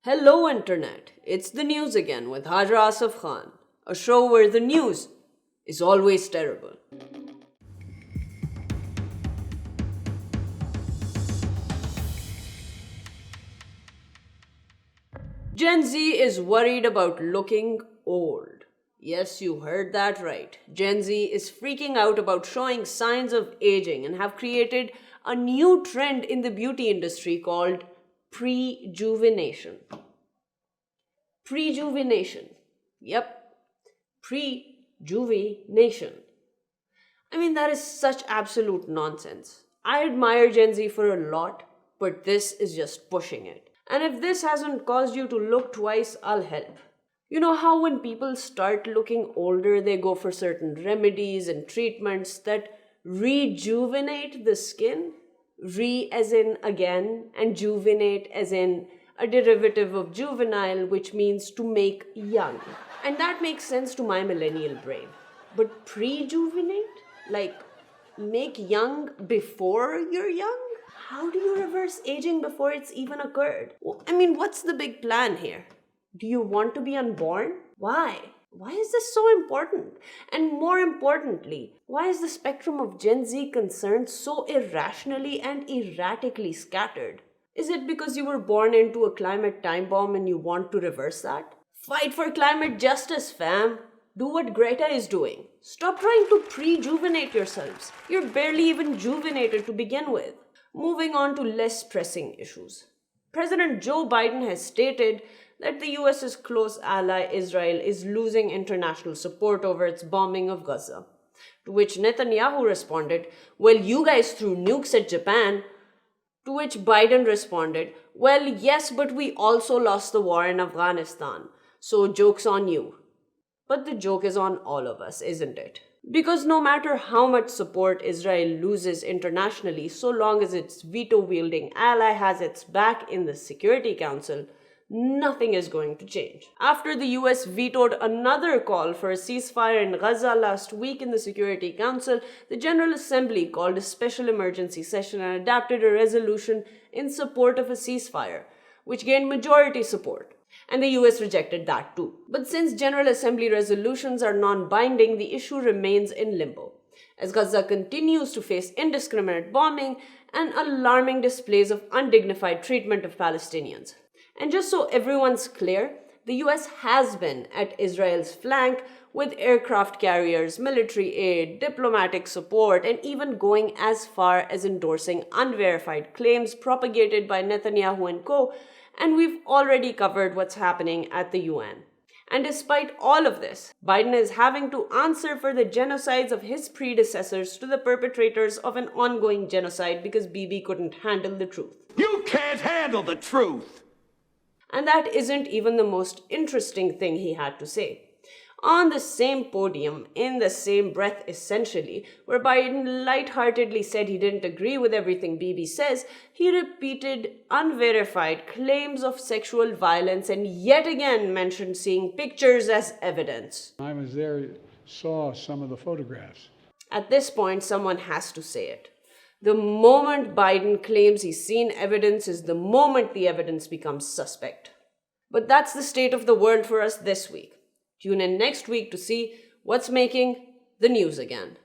Hello Internet, it's the news again with Hajira Asaf Khan, a show where the news is always terrible. Gen Z is worried about looking old. Yes, you heard that right. Gen Z is freaking out about showing signs of aging and have created a new trend in the beauty industry called prejuvenation. Prejuvenation. Yep. Prejuvenation. I mean, that is such absolute nonsense. I admire Gen Z for a lot, but this is just pushing it. And if this hasn't caused you to look twice, I'll help. You know how when people start looking older, they go for certain remedies and treatments that rejuvenate the skin? Re as in again, and juvenate as in a derivative of juvenile, which means to make young. And that makes sense to my millennial brain. But prejuvenate? Like, make young before you're young? How do you reverse aging before it's even occurred? I mean, what's the big plan here? Do you want to be unborn? Why? Why is this so important? And more importantly, why is the spectrum of Gen Z concerns so irrationally and erratically scattered? Is it because you were born into a climate time bomb and you want to reverse that? Fight for climate justice, fam. Do what Greta is doing. Stop trying to prejuvenate yourselves. You're barely even juvenated to begin with. Moving on to less pressing issues. President Joe Biden has stated that the US's close ally Israel is losing international support over its bombing of Gaza. To which Netanyahu responded, "Well, you guys threw nukes at Japan." To which Biden responded, "Well, yes, but we also lost the war in Afghanistan. So joke's on you." But the joke is on all of us, isn't it? Because no matter how much support Israel loses internationally, so long as its veto-wielding ally has its back in the Security Council, nothing is going to change. After the US vetoed another call for a ceasefire in Gaza last week in the Security Council, the General Assembly called a special emergency session and adopted a resolution in support of a ceasefire, which gained majority support. And the US rejected that too. But since General Assembly resolutions are non-binding, the issue remains in limbo, as Gaza continues to face indiscriminate bombing and alarming displays of undignified treatment of Palestinians. And just so everyone's clear, the US has been at Israel's flank with aircraft carriers, military aid, diplomatic support, and even going as far as endorsing unverified claims propagated by Netanyahu and co., and we've already covered what's happening at the UN. And despite all of this, Biden is having to answer for the genocides of his predecessors to the perpetrators of an ongoing genocide because Bibi couldn't handle the truth. You can't handle the truth! And that isn't even the most interesting thing he had to say. On the same podium, in the same breath essentially, where Biden lightheartedly said he didn't agree with everything Bibi says, he repeated unverified claims of sexual violence and yet again mentioned seeing pictures as evidence. I was there, saw some of the photographs. At this point, someone has to say it. The moment Biden claims he's seen evidence is the moment the evidence becomes suspect. But that's the state of the world for us this week. Tune in next week to see what's making the news again.